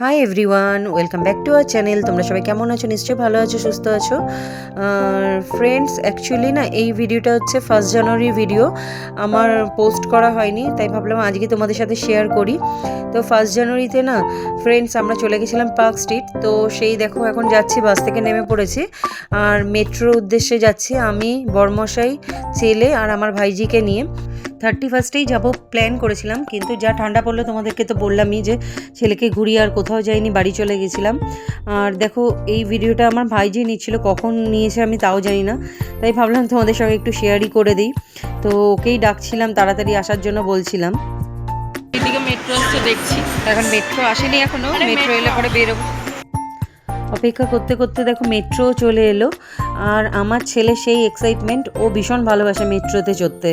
Hi everyone, welcome back to our channel. তোমরা সবাই কেমন আছো? নিশ্চয়ই ভালো আছো, সুস্থ আছো। ফ্রেন্ডস, অ্যাকচুয়ালি না এই ভিডিওটা হচ্ছে 1 জানুয়ারি ভিডিও, আমার পোস্ট করা হয়নি, তাই ভাবলাম আজকে তোমাদের সাথে শেয়ার করি। তো 1 জানুয়ারিতে না ফ্রেন্ডস আমরা চলে গেছিলাম পার্ক স্ট্রিট। তো সেই দেখো এখন যাচ্ছি, বাস থেকে নেমে পড়েছি আর মেট্রোর উদ্দেশ্যে যাচ্ছি আমি, বরমশাই, ছেলে আর আমার ভাইজিকে নিয়ে। 31st যাবো প্ল্যান করেছিলাম, কিন্তু যা ঠান্ডা পড়লো তোমাদেরকে তো বললামই যে ছেলেকে ঘুরিয়ে আর কোথাও যাইনি, বাড়ি চলে গেছিলাম। আর দেখো এই ভিডিওটা আমার ভাইজি নিচ্ছিল, কখন নিয়েছে আমি তাও জানি না, তাই ভাবলাম তোমাদের সঙ্গে একটু শেয়ারই করে দিই। তো ওকেই ডাকছিলাম তাড়াতাড়ি আসার জন্য, বলছিলাম। এদিকে মেট্রো আসছে দেখছি, এখন মেট্রো আসেনি এখনো, মেট্রো এলে পরে বেরোবো। অপেক্ষা করতে করতে দেখো মেট্রো চলে এলো, আর আমার ছেলে সেই এক্সাইটমেন্ট, ও ভীষণ ভালোবাসে মেট্রোতে চড়তে।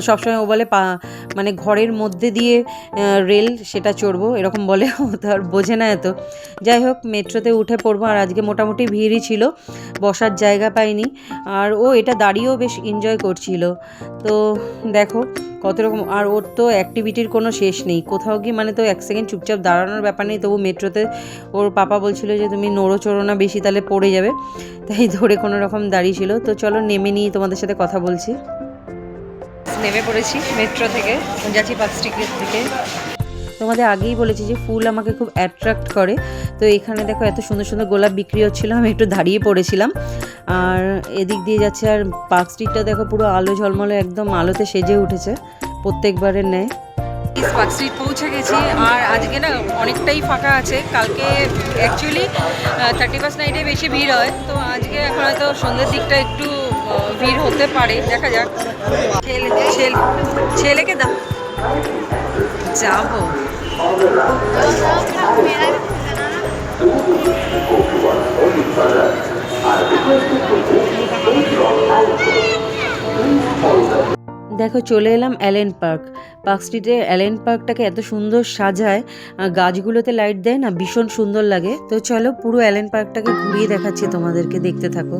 সবসময় ও বলে মানে ঘরের মধ্যে দিয়ে রেল সেটা চড়বো এরকম বলে, ও তো আর বোঝে না এত। যাই হোক মেট্রোতে উঠে পড়বো, আর আজকে মোটামুটি ভিড়ই ছিল, বসার জায়গা পাইনি, আর ও এটা দাঁড়িয়েও বেশ এনজয় করছিল। তো দেখো কত রকম, আর ওর তো অ্যাক্টিভিটির কোনো শেষ নেই, কোথাও গিয়ে মানে তো 1 সেকেন্ড চুপচাপ দাঁড়ানোর ব্যাপার নেই। তবু মেট্রোতে ওর পাপা বলছিল যে তুমি নড়ো চড়ো না বেশি, তাহলে পড়ে যাবে, তাই ধরে কোনো রকম দাঁড়িয়েছিল। তো চলো নেমে নিয়ে তোমাদের সাথে কথা বলছি। নেমে পড়েছি মেট্রো থেকে, যাচ্ছি পার্ক স্ট্রিটের দিকে। তোমাদের আগেই বলেছি যে ফুল আমাকে খুব অ্যাট্রাক্ট করে, তো এখানে দেখো এত সুন্দর সুন্দর গোলাপ বিক্রি হচ্ছিলো, আমি একটু দাঁড়িয়ে পড়েছিলাম। আর এদিক দিয়ে যাচ্ছে, আর পার্ক স্ট্রিটটা দেখো পুরো আলো ঝলমলে, একদম আলোতে সেজে উঠেছে প্রত্যেকবারের ন্যায়। পার্ক স্ট্রিট পৌঁছে গেছি, আর আজকে না অনেকটাই ফাঁকা আছে। কালকে অ্যাকচুয়ালি 31st নাইটে বেশি ভিড় হয়, তো আজকে এখন হয়তো সন্ধ্যের দিকটা একটু ভিড় হতে পারে, দেখা যাক। ছেলেকে দাও, যাবো। দেখো চলে এলাম অ্যালেন পার্ক। পার্ক স্ট্রিটে অ্যালেন পার্কটাকে এত সুন্দর সাজায়, গাছগুলোতে লাইট দেয় না, ভীষণ সুন্দর লাগে। তো চলো পুরো অ্যালেন পার্কটাকে ঘুরিয়ে দেখাচ্ছি তোমাদেরকে, দেখতে থাকো।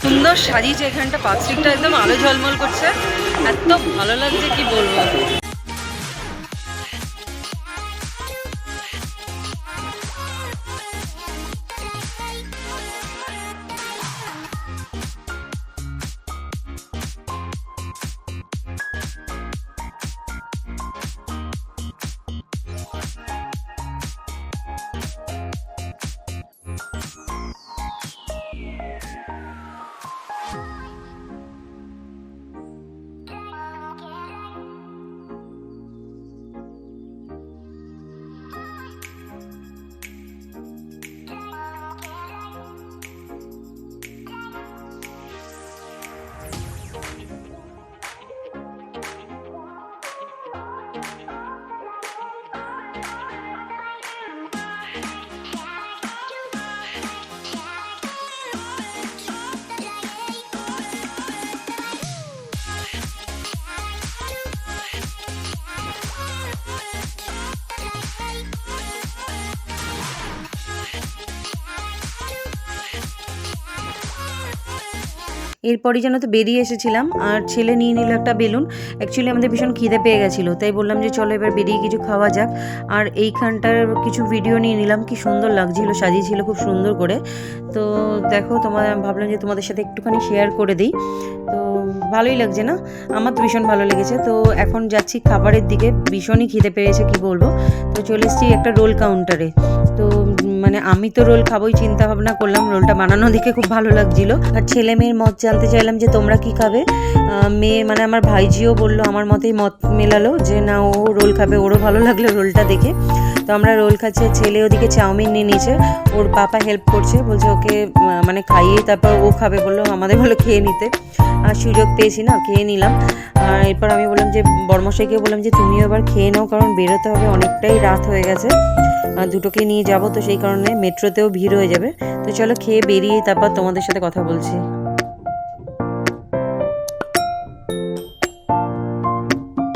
সুন্দর সাজিয়েছে এখানটা, পার্ক স্ট্রিটটা একদম আলো ঝলমল করছে, এত ভালো লাগছে কি বলবো। এরপরই যেন তো বেরিয়ে এসেছিলাম, আর ছেলে নিয়ে নিল একটা বেলুন। অ্যাকচুয়ালি আমাদের ভীষণ খিদে পেয়ে গেছিলো, তাই বললাম যে চলো এবার বেরিয়ে কিছু খাওয়া যাক। আর এইখানটার কিছু ভিডিও নিয়ে নিলাম, কি সুন্দর লাগছিলো, সাজিয়েছিল খুব সুন্দর করে। তো দেখো ভাবলাম যে তোমাদের সাথে একটুখানি শেয়ার করে দিই। তো ভালোই লাগছে না, আমার তো ভীষণ ভালো লেগেছে। তো এখন যাচ্ছি খাবারের দিকে, ভীষণই খিদে পেয়েছে কি বলবো। তো চলে এসেছি একটা রোল কাউন্টারে। তো মানে আমি তো রোল খাবোই চিন্তা ভাবনা করলাম, রোলটা বানানো দেখে খুব ভালো লাগছিল। আর ছেলে মেয়ের মত জানতে চাইলাম যে তোমরা কি খাবে। মেয়ে মানে আমার ভাইজিও বললো, আমার মতেই মত মেলালো যে না ও রোল খাবে, ওরও ভালো লাগলো রোলটা দেখে। তো আমরা রোল খাচ্ছি, ছেলে ওদিকে চাউমিন নিয়ে নিয়েছে, ওর পাপা হেল্প করছে, বলছে ওকে মানে খাইয়ে তারপর ও খাবে, বললো আমাদের বলো খেয়ে নিতে। আর সুযোগ পেয়েছি না, খেয়ে নিলাম। আর এরপর আমি বললাম যে বড়মশাইকে বললাম যে তুমিও এবার খেয়ে নাও, কারণ বেরোতে হবে, অনেকটাই রাত হয়ে গেছে, দুটোকে নিয়ে যাব, তো সেই কারণে মেট্রোতেও ভিড় হয়ে যাবে। তো চলো খেয়ে বেরিয়ে তারপর তোমাদের সাথে কথা বলছি।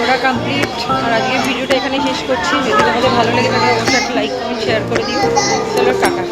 ওরা কমপ্লিট, আর আজকের ভিডিওটা এখানে শেষ করছি। যদি তোমাদের ভালো লেগে থাকে অবশ্যই একটা লাইক কমেন্ট শেয়ার করে দিও। চলো টাটা।